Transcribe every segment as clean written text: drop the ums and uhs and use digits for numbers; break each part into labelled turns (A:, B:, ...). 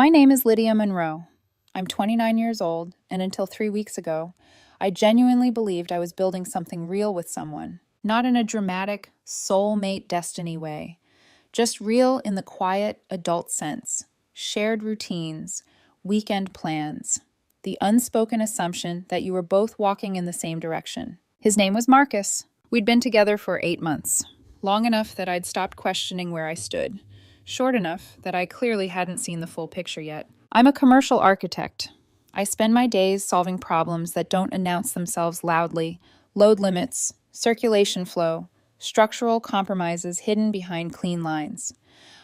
A: My name is Lydia Monroe. I'm 29 years old, and until 3 weeks ago, I genuinely believed I was building something real with someone, not in a dramatic, soulmate destiny way, just real in the quiet, adult sense. Shared routines, weekend plans, the unspoken assumption that you were both walking in the same direction. His name was Marcus. We'd been together for 8 months, long enough that I'd stopped questioning where I stood, short enough that I clearly hadn't seen the full picture yet. I'm a commercial architect. I spend my days solving problems that don't announce themselves loudly: load limits, circulation flow, structural compromises hidden behind clean lines.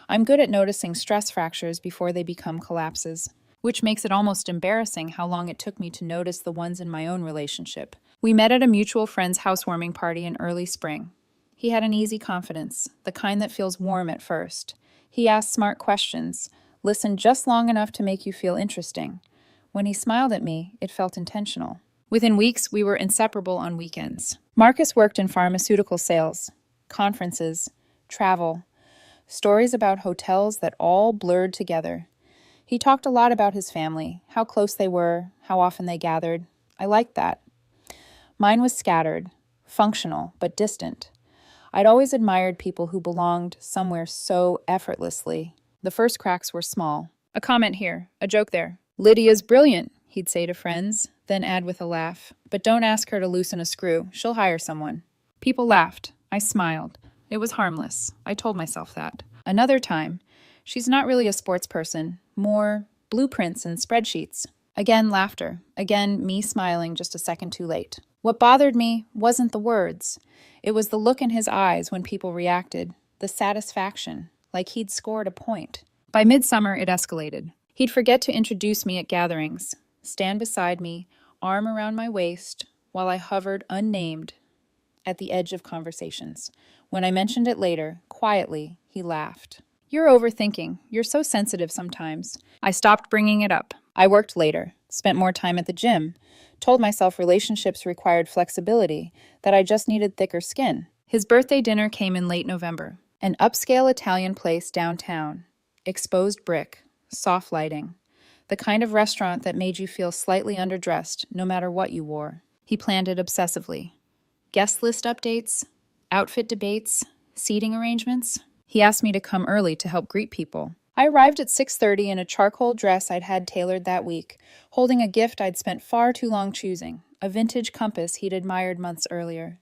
A: I'm good at noticing stress fractures before they become collapses, which makes it almost embarrassing how long it took me to notice the ones in my own relationship. We met at a mutual friend's housewarming party in early spring. He had an easy confidence, the kind that feels warm at first. He asked smart questions, listened just long enough to make you feel interesting. When he smiled at me, it felt intentional. Within weeks, we were inseparable on weekends. Marcus worked in pharmaceutical sales, conferences, travel, stories about hotels that all blurred together. He talked a lot about his family, how close they were, how often they gathered. I liked that. Mine was scattered, functional, but distant. I'd always admired people who belonged somewhere so effortlessly. The first cracks were small. A comment here, a joke there. "Lydia's brilliant," he'd say to friends, then add with a laugh. "But don't ask her to loosen a screw. She'll hire someone." People laughed. I smiled. It was harmless. I told myself that. Another time, "She's not really a sports person, more blueprints and spreadsheets." Again, laughter. Again, me smiling just a second too late. What bothered me wasn't the words. It was the look in his eyes when people reacted, the satisfaction, like he'd scored a point. By midsummer, it escalated. He'd forget to introduce me at gatherings, stand beside me, arm around my waist, while I hovered unnamed at the edge of conversations. When I mentioned it later, quietly, he laughed. "You're overthinking. You're so sensitive sometimes." I stopped bringing it up. I worked later, spent more time at the gym, told myself relationships required flexibility, that I just needed thicker skin. His birthday dinner came in late November. An upscale Italian place downtown. Exposed brick, soft lighting. The kind of restaurant that made you feel slightly underdressed no matter what you wore. He planned it obsessively. Guest list updates, outfit debates, seating arrangements. He asked me to come early to help greet people. I arrived at 6:30 in a charcoal dress I'd had tailored that week, holding a gift I'd spent far too long choosing, a vintage compass he'd admired months earlier.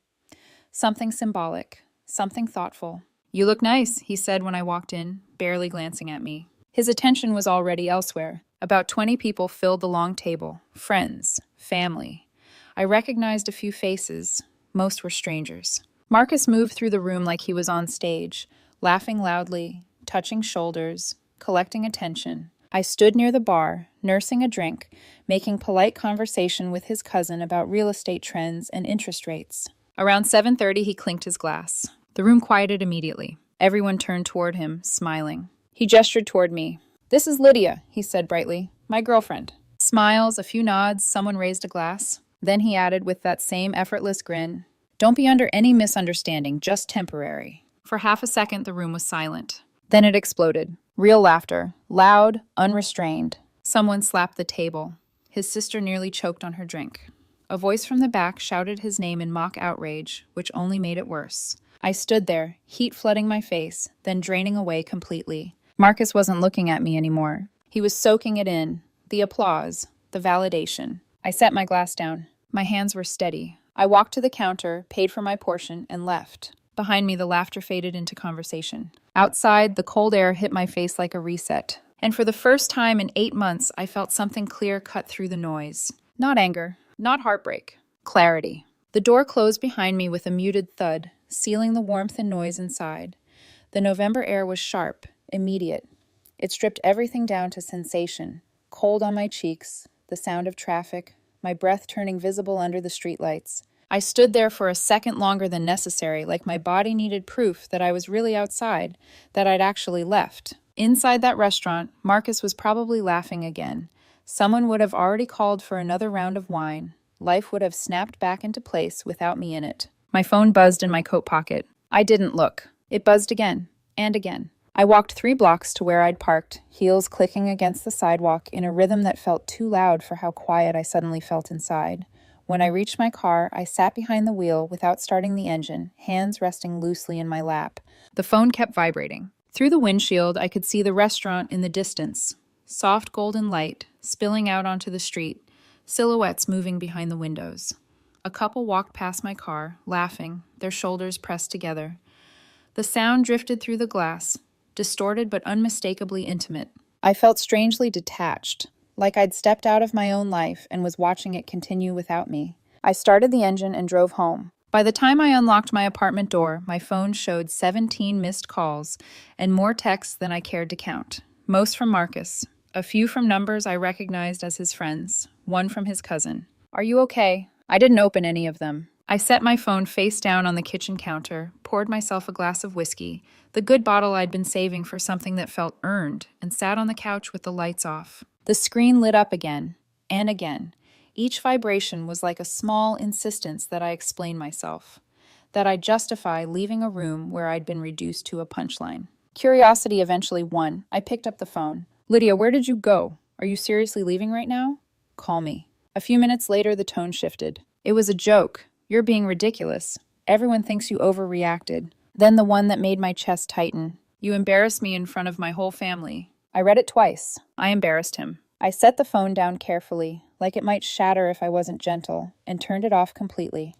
A: Something symbolic, something thoughtful. "You look nice," he said when I walked in, barely glancing at me. His attention was already elsewhere. About 20 people filled the long table, friends, family. I recognized a few faces. Most were strangers. Marcus moved through the room like he was on stage, laughing loudly, touching shoulders, collecting attention. I stood near the bar, nursing a drink, making polite conversation with his cousin about real estate trends and interest rates. Around 7:30, he clinked his glass. The room quieted immediately. Everyone turned toward him, smiling. He gestured toward me. "This is Lydia," he said brightly. "My girlfriend." Smiles, a few nods, someone raised a glass. Then he added with that same effortless grin, "Don't be under any misunderstanding, just temporary." For half a second, the room was silent. Then it exploded. Real laughter, loud, unrestrained. Someone slapped the table. His sister nearly choked on her drink. A voice from the back shouted his name in mock outrage, which only made it worse. I stood there, heat flooding my face, then draining away completely. Marcus wasn't looking at me anymore. He was soaking it in. The applause, the validation. I set my glass down. My hands were steady. I walked to the counter, paid for my portion, and left. Behind me, the laughter faded into conversation. Outside, the cold air hit my face like a reset. And for the first time in 8 months, I felt something clear cut through the noise. Not anger, not heartbreak. Clarity. The door closed behind me with a muted thud, sealing the warmth and noise inside. The November air was sharp, immediate. It stripped everything down to sensation. Cold on my cheeks, the sound of traffic, my breath turning visible under the streetlights. I stood there for a second longer than necessary, like my body needed proof that I was really outside, that I'd actually left. Inside that restaurant, Marcus was probably laughing again. Someone would have already called for another round of wine. Life would have snapped back into place without me in it. My phone buzzed in my coat pocket. I didn't look. It buzzed again, and again. I walked 3 blocks to where I'd parked, heels clicking against the sidewalk in a rhythm that felt too loud for how quiet I suddenly felt inside. When I reached my car, I sat behind the wheel without starting the engine, hands resting loosely in my lap. The phone kept vibrating. Through the windshield, I could see the restaurant in the distance, soft golden light spilling out onto the street, silhouettes moving behind the windows. A couple walked past my car, laughing, their shoulders pressed together. The sound drifted through the glass, distorted but unmistakably intimate. I felt strangely detached, like I'd stepped out of my own life and was watching it continue without me. I started the engine and drove home. By the time I unlocked my apartment door, my phone showed 17 missed calls and more texts than I cared to count. Most from Marcus, a few from numbers I recognized as his friends, one from his cousin. "Are you okay?" I didn't open any of them. I set my phone face down on the kitchen counter, poured myself a glass of whiskey, the good bottle I'd been saving for something that felt earned, and sat on the couch with the lights off. The screen lit up again, and again. Each vibration was like a small insistence that I explain myself, that I justify leaving a room where I'd been reduced to a punchline. Curiosity eventually won. I picked up the phone. "Lydia, where did you go? Are you seriously leaving right now? Call me." A few minutes later, the tone shifted. "It was a joke. You're being ridiculous. Everyone thinks you overreacted." Then the one that made my chest tighten. "You embarrassed me in front of my whole family." I read it twice. I embarrassed him. I set the phone down carefully, like it might shatter if I wasn't gentle, and turned it off completely.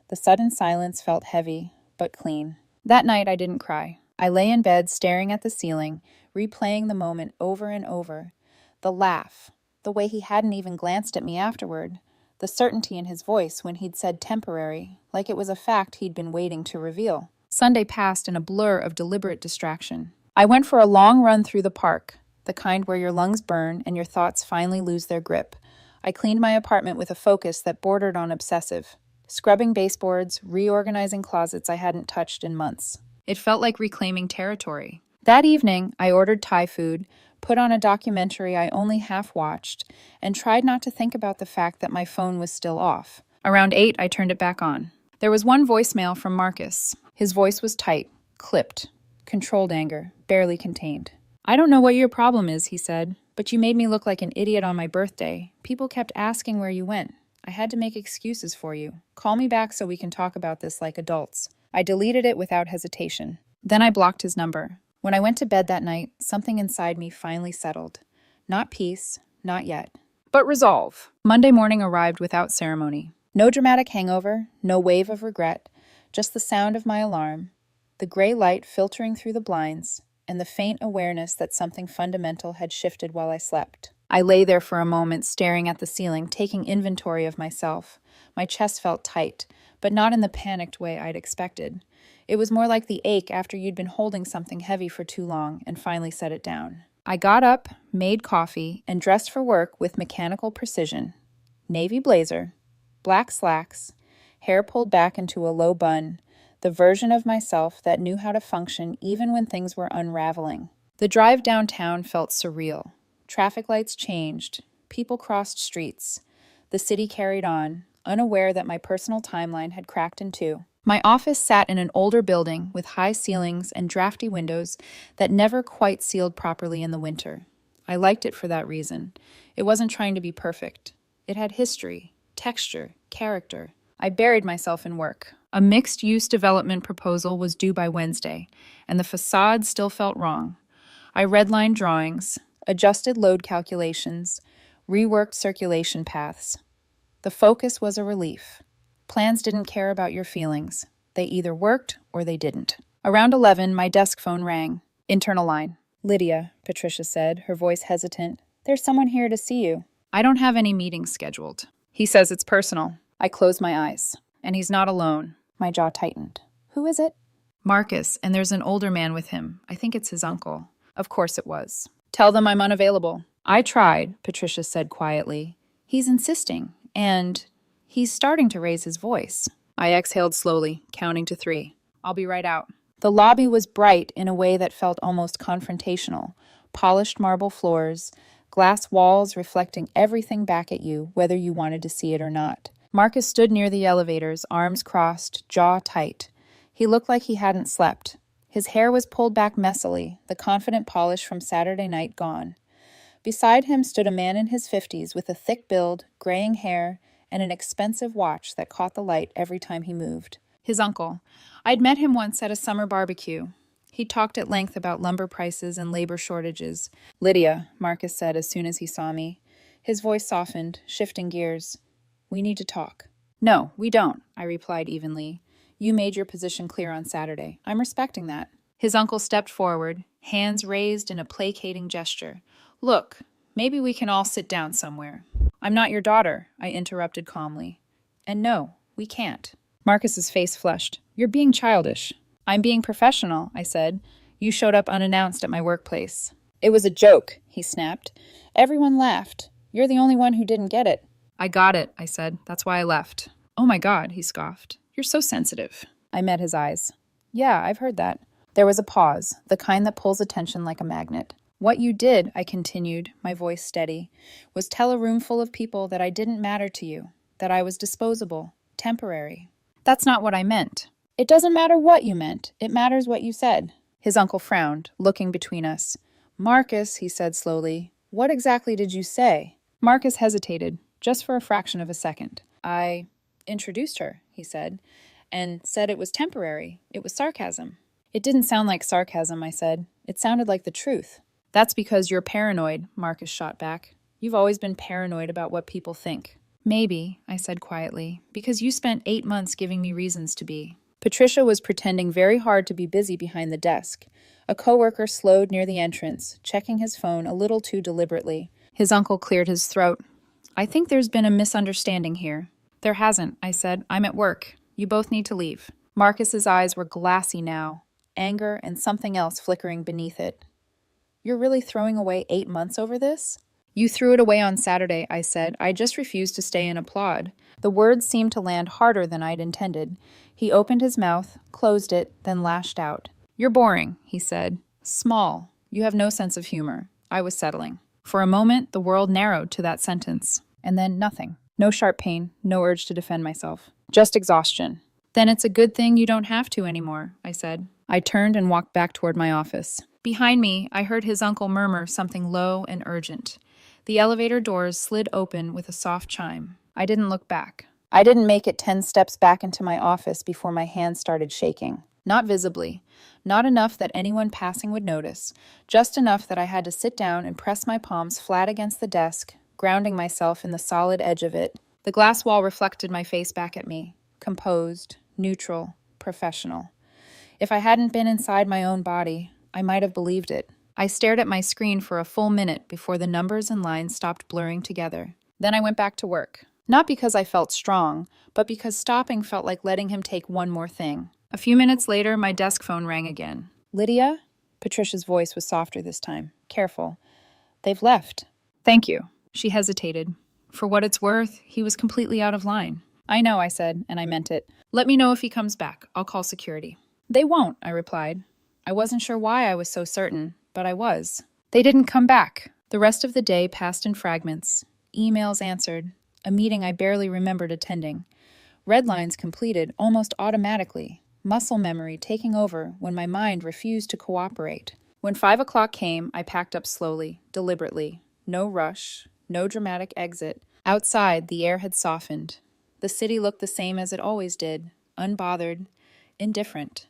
A: The sudden silence felt heavy, but clean. That night I didn't cry. I lay in bed staring at the ceiling, replaying the moment over and over. The laugh, the way he hadn't even glanced at me afterward, the certainty in his voice when he'd said temporary, like it was a fact he'd been waiting to reveal. Sunday passed in a blur of deliberate distraction. I went for a long run through the park, the kind where your lungs burn and your thoughts finally lose their grip. I cleaned my apartment with a focus that bordered on obsessive, scrubbing baseboards, reorganizing closets I hadn't touched in months. It felt like reclaiming territory. That evening, I ordered Thai food, put on a documentary I only half-watched, and tried not to think about the fact that my phone was still off. Around 8, I turned it back on. There was one voicemail from Marcus. His voice was tight, clipped, controlled anger, barely contained. "I don't know what your problem is," he said, "but you made me look like an idiot on my birthday. People kept asking where you went. I had to make excuses for you. Call me back so we can talk about this like adults." I deleted it without hesitation. Then I blocked his number. When I went to bed that night, something inside me finally settled. Not peace, not yet, but resolve. Monday morning arrived without ceremony. No dramatic hangover, no wave of regret, just the sound of my alarm, the gray light filtering through the blinds, and the faint awareness that something fundamental had shifted while I slept. I lay there for a moment, staring at the ceiling, taking inventory of myself. My chest felt tight, but not in the panicked way I'd expected. It was more like the ache after you'd been holding something heavy for too long and finally set it down. I got up, made coffee, and dressed for work with mechanical precision. Navy blazer, black slacks, hair pulled back into a low bun, the version of myself that knew how to function even when things were unraveling. The drive downtown felt surreal. Traffic lights changed, people crossed streets. The city carried on, unaware that my personal timeline had cracked in two. My office sat in an older building with high ceilings and drafty windows that never quite sealed properly in the winter. I liked it for that reason. It wasn't trying to be perfect. It had history, texture, character. I buried myself in work. A mixed-use development proposal was due by Wednesday, and the facade still felt wrong. I redlined drawings, adjusted load calculations, reworked circulation paths. The focus was a relief. Plans didn't care about your feelings. They either worked or they didn't. Around 11, my desk phone rang. Internal line. "Lydia," Patricia said, her voice hesitant. "There's someone here to see you." "I don't have any meetings scheduled." "He says it's personal." I closed my eyes. "And he's not alone." My jaw tightened. "Who is it?" "Marcus, and there's an older man with him. I think it's his uncle." Of course it was. "Tell them I'm unavailable." "I tried," Patricia said quietly. "He's insisting, and he's starting to raise his voice." I exhaled slowly, counting to 3. "I'll be right out." The lobby was bright in a way that felt almost confrontational. Polished marble floors, glass walls reflecting everything back at you, whether you wanted to see it or not. Marcus stood near the elevators, arms crossed, jaw tight. He looked like he hadn't slept. His hair was pulled back messily, the confident polish from Saturday night gone. Beside him stood a man in his 50s with a thick build, graying hair, and an expensive watch that caught the light every time he moved. His uncle. I'd met him once at a summer barbecue. He talked at length about lumber prices and labor shortages. "Lydia," Marcus said as soon as he saw me. His voice softened, shifting gears. "We need to talk." "No, we don't," I replied evenly. "You made your position clear on Saturday. I'm respecting that." His uncle stepped forward, hands raised in a placating gesture. "Look, maybe we can all sit down somewhere." "I'm not your daughter," I interrupted calmly. "And no, we can't." Marcus's face flushed. "You're being childish." "I'm being professional," I said. "You showed up unannounced at my workplace." "It was a joke," he snapped. "Everyone laughed. You're the only one who didn't get it." "I got it," I said. "That's why I left." "Oh my God," he scoffed. "You're so sensitive." I met his eyes. "Yeah, I've heard that." There was a pause, the kind that pulls attention like a magnet. "What you did," I continued, my voice steady, "was tell a room full of people that I didn't matter to you, that I was disposable, temporary." "That's not what I meant." "It doesn't matter what you meant. It matters what you said." His uncle frowned, looking between us. "Marcus," he said slowly, "what exactly did you say?" Marcus hesitated, just for a fraction of a second. "I introduced her," he said, "and said it was temporary. It was sarcasm." "It didn't sound like sarcasm," I said. "It sounded like the truth." "That's because you're paranoid," Marcus shot back. "You've always been paranoid about what people think." "Maybe," I said quietly, "because you spent 8 months giving me reasons to be." Patricia was pretending very hard to be busy behind the desk. A coworker slowed near the entrance, checking his phone a little too deliberately. His uncle cleared his throat. "I think there's been a misunderstanding here." "There hasn't," I said. "I'm at work. You both need to leave." Marcus's eyes were glassy now, anger and something else flickering beneath it. "You're really throwing away 8 months over this?" "You threw it away on Saturday," I said. "I just refused to stay and applaud." The words seemed to land harder than I'd intended. He opened his mouth, closed it, then lashed out. "You're boring," he said. "Small. You have no sense of humor." I was settling. For a moment, the world narrowed to that sentence. And then nothing. No sharp pain, no urge to defend myself. Just exhaustion. "Then it's a good thing you don't have to anymore," I said. I turned and walked back toward my office. Behind me, I heard his uncle murmur something low and urgent. The elevator doors slid open with a soft chime. I didn't look back. I didn't make it 10 steps back into my office before my hands started shaking. Not visibly. Not enough that anyone passing would notice. Just enough that I had to sit down and press my palms flat against the desk, grounding myself in the solid edge of it. The glass wall reflected my face back at me. Composed, neutral, professional. If I hadn't been inside my own body, I might have believed it. I stared at my screen for a full minute before the numbers and lines stopped blurring together. Then I went back to work. Not because I felt strong, but because stopping felt like letting him take one more thing. A few minutes later, my desk phone rang again. "Lydia?" Patricia's voice was softer this time. Careful. "They've left." "Thank you." She hesitated. For what it's worth, he was completely out of line. "I know," I said, and I meant it. "Let me know if he comes back. I'll call security." "They won't," I replied. I wasn't sure why I was so certain, but I was. They didn't come back. The rest of the day passed in fragments. Emails answered. A meeting I barely remembered attending. Red lines completed almost automatically. Muscle memory taking over when my mind refused to cooperate. When 5 o'clock came, I packed up slowly, deliberately. No rush, no dramatic exit. Outside, the air had softened. The city looked the same as it always did, unbothered, indifferent.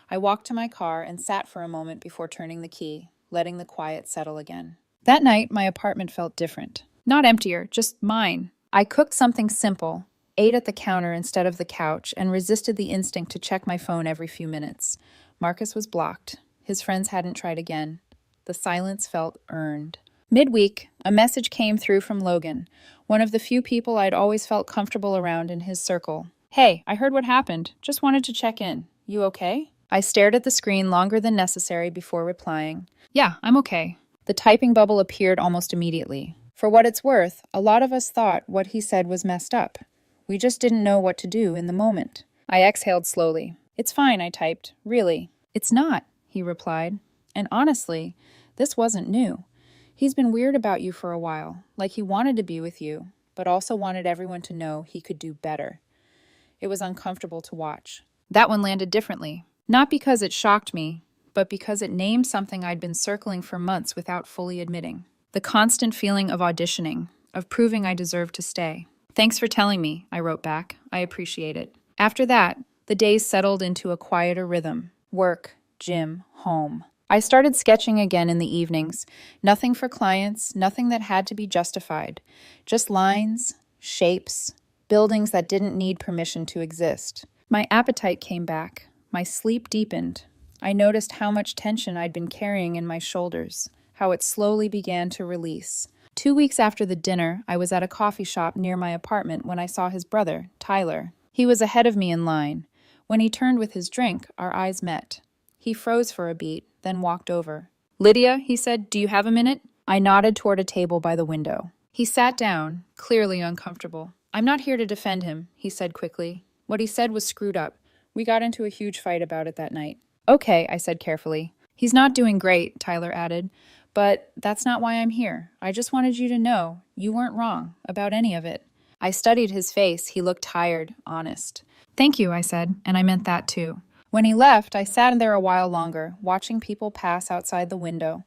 A: I walked to my car and sat for a moment before turning the key, letting the quiet settle again. That night, my apartment felt different. Not emptier, just mine. I cooked something simple, ate at the counter instead of the couch, and resisted the instinct to check my phone every few minutes. Marcus was blocked. His friends hadn't tried again. The silence felt earned. Midweek, a message came through from Logan, one of the few people I'd always felt comfortable around in his circle. "Hey, I heard what happened. Just wanted to check in. You okay?" I stared at the screen longer than necessary before replying. "Yeah, I'm okay." The typing bubble appeared almost immediately. For what it's worth, a lot of us thought what he said was messed up. We just didn't know what to do in the moment. I exhaled slowly. "It's fine," I typed. "Really." "It's not," he replied. And honestly, this wasn't new. He's been weird about you for a while, like he wanted to be with you, but also wanted everyone to know he could do better. It was uncomfortable to watch. That one landed differently. Not because it shocked me, but because it named something I'd been circling for months without fully admitting. The constant feeling of auditioning, of proving I deserved to stay. Thanks for telling me, I wrote back. I appreciate it. After that, the days settled into a quieter rhythm. Work, gym, home. I started sketching again in the evenings. Nothing for clients, nothing that had to be justified. Just lines, shapes, buildings that didn't need permission to exist. My appetite came back. My sleep deepened. I noticed how much tension I'd been carrying in my shoulders, how it slowly began to release. 2 weeks after the dinner, I was at a coffee shop near my apartment when I saw his brother, Tyler. He was ahead of me in line. When he turned with his drink, our eyes met. He froze for a beat, then walked over. "Lydia," he said, "do you have a minute?" I nodded toward a table by the window. He sat down, clearly uncomfortable. "I'm not here to defend him," he said quickly. What he said was screwed up. We got into a huge fight about it that night. "Okay," I said carefully. "He's not doing great," Tyler added. "But that's not why I'm here. I just wanted you to know you weren't wrong about any of it." I studied his face. He looked tired, honest. "Thank you," I said, and I meant that too. When he left, I sat there a while longer, watching people pass outside the window.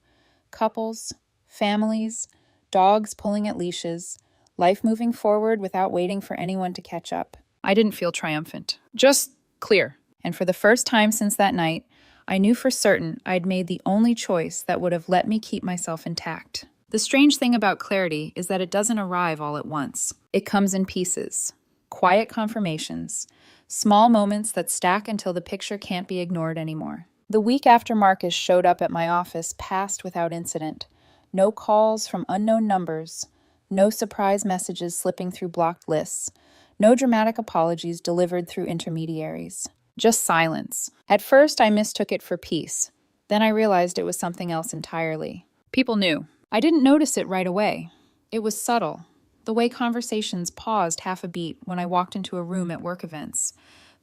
A: Couples, families, dogs pulling at leashes, life moving forward without waiting for anyone to catch up. I didn't feel triumphant, just clear. And for the first time since that night, I knew for certain I'd made the only choice that would have let me keep myself intact. The strange thing about clarity is that it doesn't arrive all at once. It comes in pieces. Quiet confirmations. Small moments that stack until the picture can't be ignored anymore. The week after Marcus showed up at my office passed without incident. No calls from unknown numbers. No surprise messages slipping through blocked lists. No dramatic apologies delivered through intermediaries. Just silence. At first, I mistook it for peace. Then I realized it was something else entirely. People knew. I didn't notice it right away. It was subtle. The way conversations paused half a beat when I walked into a room at work events.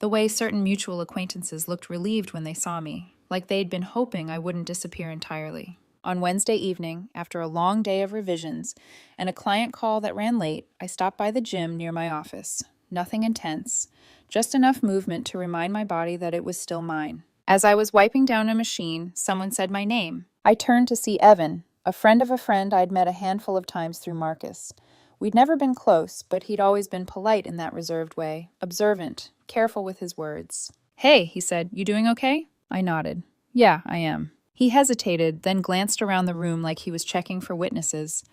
A: The way certain mutual acquaintances looked relieved when they saw me, like they'd been hoping I wouldn't disappear entirely. On Wednesday evening, after a long day of revisions and a client call that ran late, I stopped by the gym near my office. Nothing intense, just enough movement to remind my body that it was still mine. As I was wiping down a machine, someone said my name. I turned to see Evan, a friend of a friend I'd met a handful of times through Marcus. We'd never been close, but he'd always been polite in that reserved way, observant, careful with his words. "Hey," he said, "you doing okay?" I nodded. "Yeah, I am." He hesitated, then glanced around the room like he was checking for witnesses.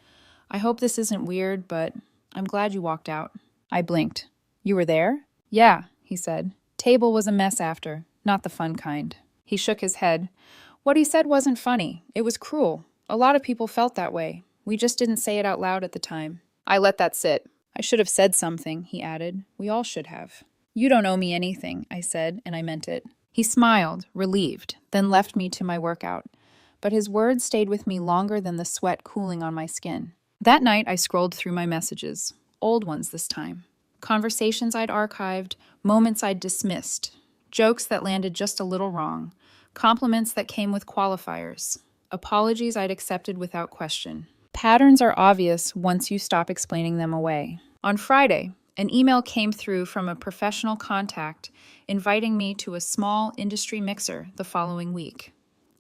A: "I hope this isn't weird, but I'm glad you walked out." I blinked. "You were there?" "Yeah," he said. "Table was a mess after, not the fun kind." He shook his head. "What he said wasn't funny. It was cruel. A lot of people felt that way. We just didn't say it out loud at the time." I let that sit. "I should have said something," he added. "We all should have." "You don't owe me anything," I said, and I meant it. He smiled, relieved, then left me to my workout. But his words stayed with me longer than the sweat cooling on my skin. That night, I scrolled through my messages. Old ones this time. Conversations I'd archived, moments I'd dismissed, jokes that landed just a little wrong, compliments that came with qualifiers, apologies I'd accepted without question. Patterns are obvious once you stop explaining them away. On Friday, an email came through from a professional contact inviting me to a small industry mixer the following week.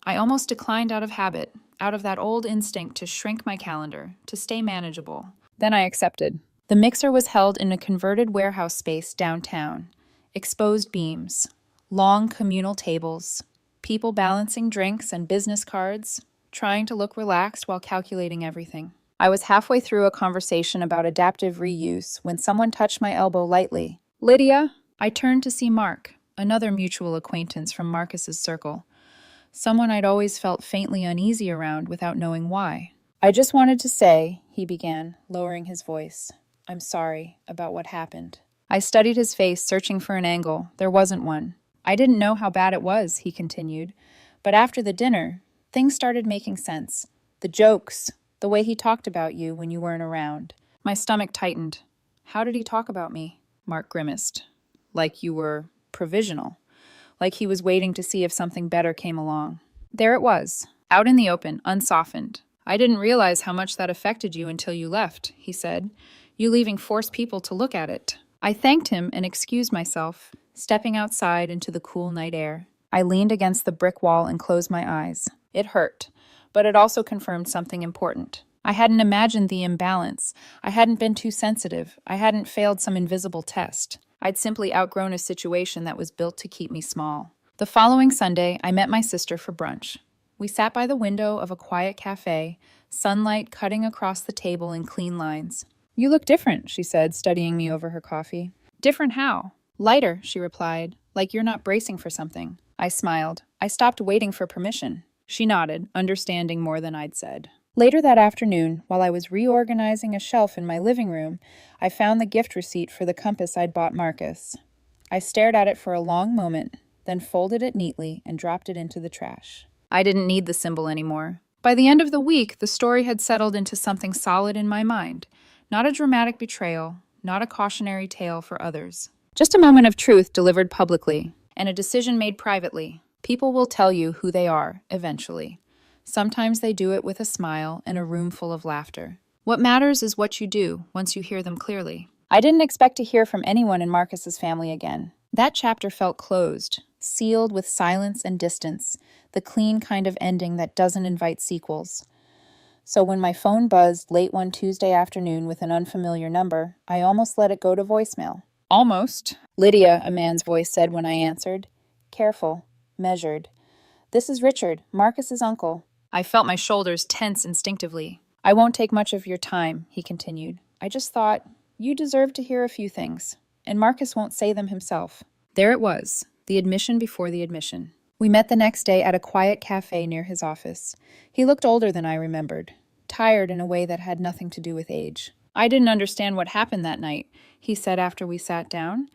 A: I almost declined out of habit, out of that old instinct to shrink my calendar, to stay manageable. Then I accepted. The mixer was held in a converted warehouse space downtown. Exposed beams, long communal tables, people balancing drinks and business cards, trying to look relaxed while calculating everything. I was halfway through a conversation about adaptive reuse when someone touched my elbow lightly. "Lydia?" I turned to see Mark, another mutual acquaintance from Marcus's circle. Someone I'd always felt faintly uneasy around without knowing why. "I just wanted to say," he began, lowering his voice, "I'm sorry about what happened." I studied his face, searching for an angle. There wasn't one. "I didn't know how bad it was," he continued. "But after the dinner, things started making sense. The jokes, the way he talked about you when you weren't around." My stomach tightened. "How did he talk about me?" Mark grimaced. "Like you were provisional. Like he was waiting to see if something better came along." There it was, out in the open, unsoftened. "I didn't realize how much that affected you until you left," he said. "You leaving forced people to look at it." I thanked him and excused myself, stepping outside into the cool night air. I leaned against the brick wall and closed my eyes. It hurt, but it also confirmed something important. I hadn't imagined the imbalance. I hadn't been too sensitive. I hadn't failed some invisible test. I'd simply outgrown a situation that was built to keep me small. The following Sunday, I met my sister for brunch. We sat by the window of a quiet cafe, sunlight cutting across the table in clean lines. "You look different," she said, studying me over her coffee. "Different how?" "Lighter," she replied, "like you're not bracing for something." I smiled. I stopped waiting for permission. She nodded, understanding more than I'd said. Later that afternoon, while I was reorganizing a shelf in my living room, I found the gift receipt for the compass I'd bought Marcus. I stared at it for a long moment, then folded it neatly and dropped it into the trash. I didn't need the symbol anymore. By the end of the week, the story had settled into something solid in my mind. Not a dramatic betrayal, not a cautionary tale for others. Just a moment of truth delivered publicly, and a decision made privately. People will tell you who they are, eventually. Sometimes they do it with a smile and a room full of laughter. What matters is what you do once you hear them clearly. I didn't expect to hear from anyone in Marcus's family again. That chapter felt closed, sealed with silence and distance, the clean kind of ending that doesn't invite sequels. So when my phone buzzed late one Tuesday afternoon with an unfamiliar number, I almost let it go to voicemail. "Almost." "Lydia," a man's voice said when I answered. Careful, measured. "This is Richard, Marcus's uncle." I felt my shoulders tense instinctively. "I won't take much of your time," he continued. "I just thought, you deserve to hear a few things, and Marcus won't say them himself." There it was, the admission before the admission. We met the next day at a quiet cafe near his office. He looked older than I remembered, tired in a way that had nothing to do with age. "I didn't understand what happened that night," he said after we sat down.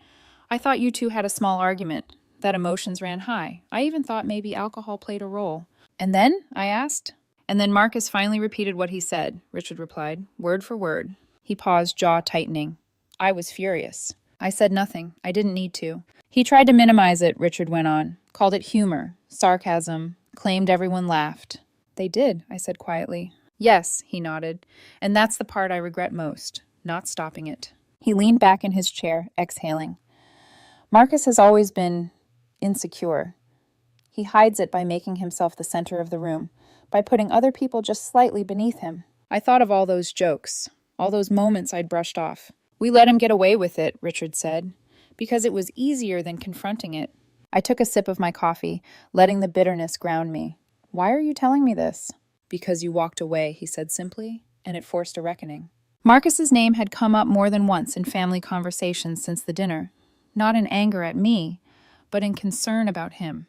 A: "I thought you two had a small argument, that emotions ran high. I even thought maybe alcohol played a role." "And then?" I asked. "And then Marcus finally repeated what he said," Richard replied, word for word. He paused, jaw tightening. I was furious. I said nothing. I didn't need to. "He tried to minimize it," Richard went on. "Called it humor, sarcasm, claimed everyone laughed." "They did," I said quietly. "Yes," he nodded. "And that's the part I regret most, not stopping it." He leaned back in his chair, exhaling. "Marcus has always been insecure. He hides it by making himself the center of the room, by putting other people just slightly beneath him." I thought of all those jokes, all those moments I'd brushed off. "We let him get away with it," Richard said, "because it was easier than confronting it." I took a sip of my coffee, letting the bitterness ground me. "Why are you telling me this?" "Because you walked away," he said simply, and it forced a reckoning. Marcus's name had come up more than once in family conversations since the dinner, not in anger at me, but in concern about him,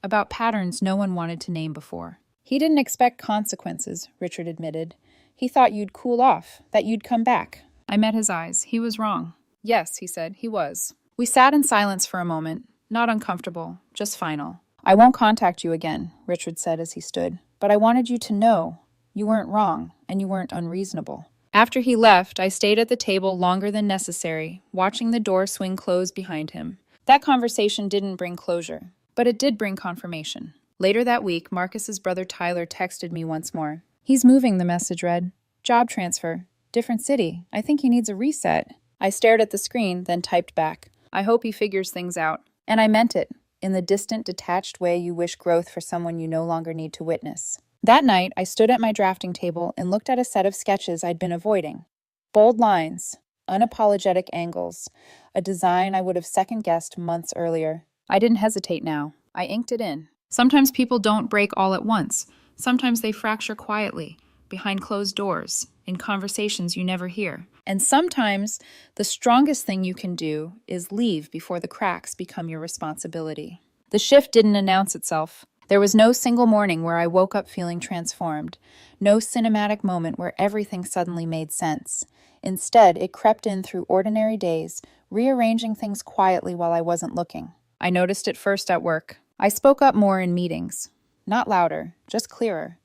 A: about patterns no one wanted to name before. "He didn't expect consequences," Richard admitted. "He thought you'd cool off, that you'd come back." I met his eyes. He was wrong. "Yes," he said, "he was." We sat in silence for a moment, not uncomfortable, just final. "I won't contact you again," Richard said as he stood. "But I wanted you to know you weren't wrong and you weren't unreasonable." After he left, I stayed at the table longer than necessary, watching the door swing closed behind him. That conversation didn't bring closure, but it did bring confirmation. Later that week, Marcus's brother Tyler texted me once more. "He's moving," the message read. "Job transfer. Different city. I think he needs a reset." I stared at the screen, then typed back. "I hope he figures things out." And I meant it, in the distant, detached way you wish growth for someone you no longer need to witness. That night, I stood at my drafting table and looked at a set of sketches I'd been avoiding. Bold lines, unapologetic angles, a design I would have second-guessed months earlier. I didn't hesitate now. I inked it in. Sometimes people don't break all at once. Sometimes they fracture quietly, behind closed doors, in conversations you never hear. And sometimes the strongest thing you can do is leave before the cracks become your responsibility. The shift didn't announce itself. There was no single morning where I woke up feeling transformed, no cinematic moment where everything suddenly made sense. Instead, it crept in through ordinary days, rearranging things quietly while I wasn't looking. I noticed it first at work. I spoke up more in meetings. Not louder, just clearer.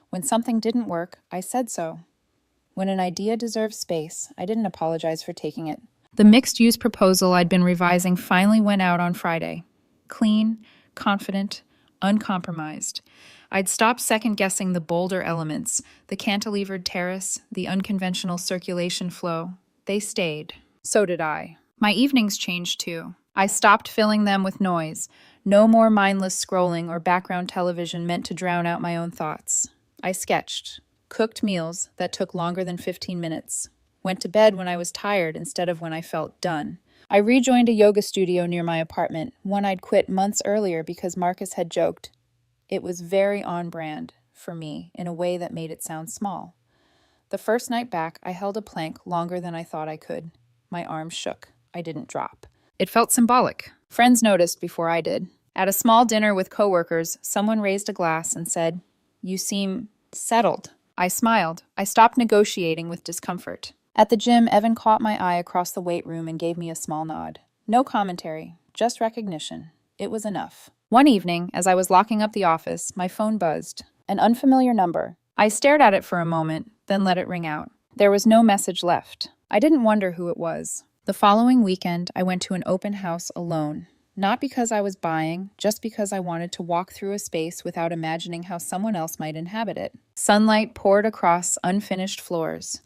A: When something didn't work, I said so. When an idea deserved space, I didn't apologize for taking it. The mixed-use proposal I'd been revising finally went out on Friday. Clean, confident, uncompromised. I'd stopped second-guessing the bolder elements, the cantilevered terrace, the unconventional circulation flow. They stayed. So did I. My evenings changed too. I stopped filling them with noise. No more mindless scrolling or background television meant to drown out my own thoughts. I sketched, cooked meals that took longer than 15 minutes, went to bed when I was tired instead of when I felt done. I rejoined a yoga studio near my apartment, one I'd quit months earlier because Marcus had joked. It was very on brand for me in a way that made it sound small. The first night back, I held a plank longer than I thought I could. My arms shook. I didn't drop. It felt symbolic. Friends noticed before I did. At a small dinner with coworkers, someone raised a glass and said, "You seem settled." I smiled. I stopped negotiating with discomfort. At the gym, Evan caught my eye across the weight room and gave me a small nod. No commentary, just recognition. It was enough. One evening, as I was locking up the office, my phone buzzed. An unfamiliar number. I stared at it for a moment, then let it ring out. There was no message left. I didn't wonder who it was. The following weekend, I went to an open house alone. Not because I was buying, just because I wanted to walk through a space without imagining how someone else might inhabit it. Sunlight poured across unfinished floors.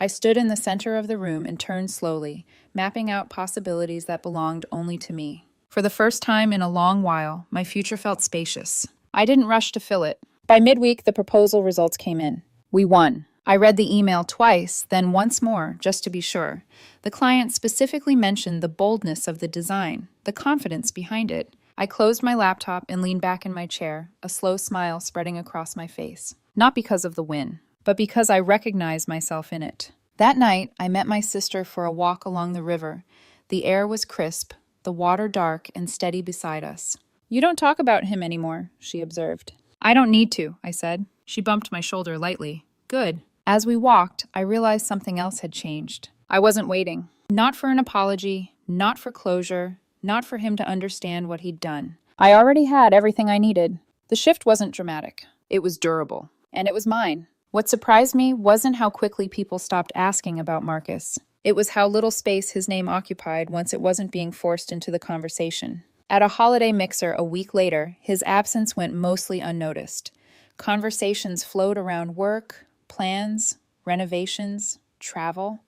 A: I stood in the center of the room and turned slowly, mapping out possibilities that belonged only to me. For the first time in a long while, my future felt spacious. I didn't rush to fill it. By midweek, the proposal results came in. We won. I read the email twice, then once more, just to be sure. The client specifically mentioned the boldness of the design, the confidence behind it. I closed my laptop and leaned back in my chair, a slow smile spreading across my face. Not because of the win, but because I recognized myself in it. That night, I met my sister for a walk along the river. The air was crisp, the water dark and steady beside us. "You don't talk about him anymore," she observed. "I don't need to," I said. She bumped my shoulder lightly. "Good." As we walked, I realized something else had changed. I wasn't waiting. Not for an apology, not for closure, not for him to understand what he'd done. I already had everything I needed. The shift wasn't dramatic. It was durable. And it was mine. What surprised me wasn't how quickly people stopped asking about Marcus. It was how little space his name occupied once it wasn't being forced into the conversation. At a holiday mixer a week later, his absence went mostly unnoticed. Conversations flowed around work, plans, renovations, travel.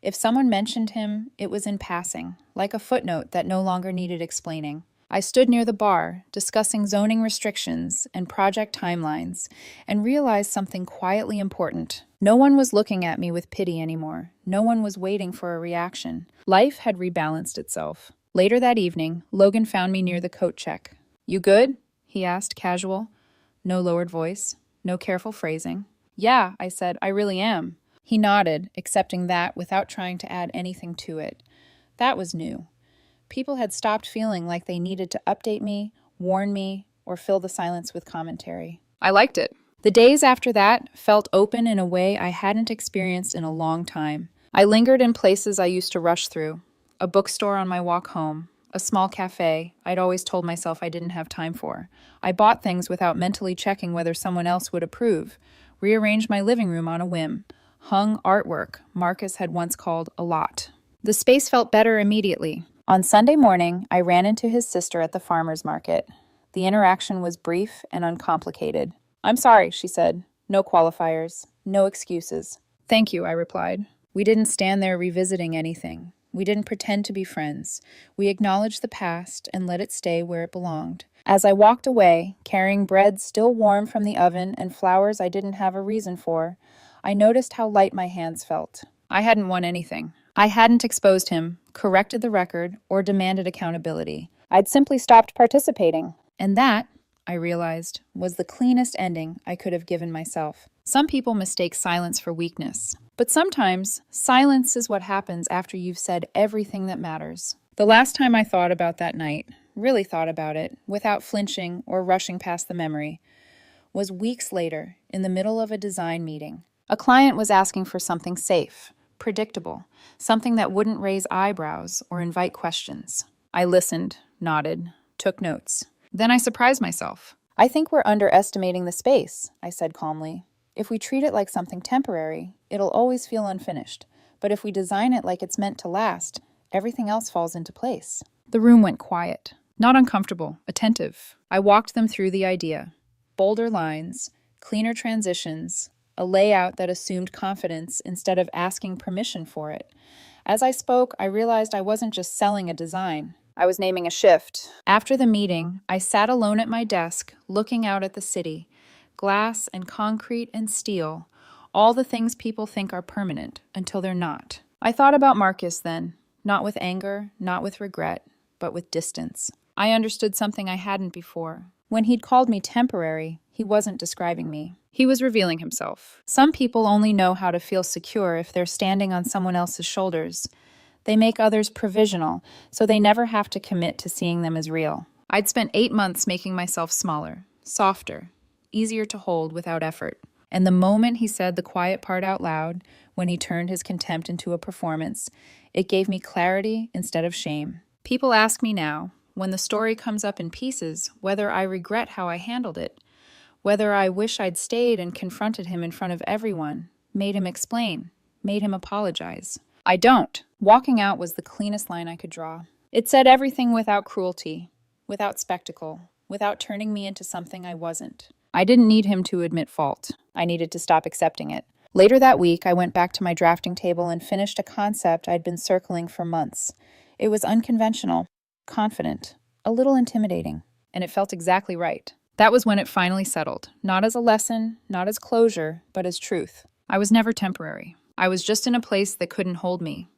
A: If someone mentioned him, it was in passing, like a footnote that no longer needed explaining. I stood near the bar, discussing zoning restrictions and project timelines, and realized something quietly important. No one was looking at me with pity anymore. No one was waiting for a reaction. Life had rebalanced itself. Later that evening, Logan found me near the coat check. "You good?" he asked, casual. No lowered voice, no careful phrasing. "Yeah," I said, "I really am." He nodded, accepting that without trying to add anything to it. That was new. People had stopped feeling like they needed to update me, warn me, or fill the silence with commentary. I liked it. The days after that felt open in a way I hadn't experienced in a long time. I lingered in places I used to rush through. A bookstore on my walk home, a small cafe I'd always told myself I didn't have time for. I bought things without mentally checking whether someone else would approve. Rearranged my living room on a whim. Hung artwork Marcus had once called a lot. The space felt better immediately. On Sunday morning, I ran into his sister at the farmer's market. The interaction was brief and uncomplicated. "I'm sorry," she said. No qualifiers, no excuses. "Thank you," I replied. We didn't stand there revisiting anything. We didn't pretend to be friends. We acknowledged the past and let it stay where it belonged. As I walked away, carrying bread still warm from the oven and flowers I didn't have a reason for, I noticed how light my hands felt. I hadn't won anything. I hadn't exposed him, corrected the record, or demanded accountability. I'd simply stopped participating. And that, I realized, was the cleanest ending I could have given myself. Some people mistake silence for weakness. But sometimes, silence is what happens after you've said everything that matters. The last time I thought about that night, really thought about it, without flinching or rushing past the memory, was weeks later, in the middle of a design meeting. A client was asking for something safe, predictable, something that wouldn't raise eyebrows or invite questions. I listened, nodded, took notes. Then I surprised myself. "I think we're underestimating the space," I said calmly. "If we treat it like something temporary, it'll always feel unfinished. But if we design it like it's meant to last, everything else falls into place." The room went quiet. Not uncomfortable, attentive. I walked them through the idea. Bolder lines, cleaner transitions, a layout that assumed confidence instead of asking permission for it. As I spoke, I realized I wasn't just selling a design. I was naming a shift. After the meeting, I sat alone at my desk, looking out at the city. Glass and concrete and steel, all the things people think are permanent until they're not. I thought about Marcus then, not with anger, not with regret, but with distance. I understood something I hadn't before. When he'd called me temporary, he wasn't describing me. He was revealing himself. Some people only know how to feel secure if they're standing on someone else's shoulders. They make others provisional, so they never have to commit to seeing them as real. I'd spent 8 months making myself smaller, softer, easier to hold without effort. And the moment he said the quiet part out loud, when he turned his contempt into a performance, it gave me clarity instead of shame. People ask me now, when the story comes up in pieces, whether I regret how I handled it, whether I wish I'd stayed and confronted him in front of everyone, made him explain, made him apologize. I don't. Walking out was the cleanest line I could draw. It said everything without cruelty, without spectacle, without turning me into something I wasn't. I didn't need him to admit fault. I needed to stop accepting it. Later that week, I went back to my drafting table and finished a concept I'd been circling for months. It was unconventional, confident, a little intimidating, and it felt exactly right. That was when it finally settled, not as a lesson, not as closure, but as truth. I was never temporary. I was just in a place that couldn't hold me,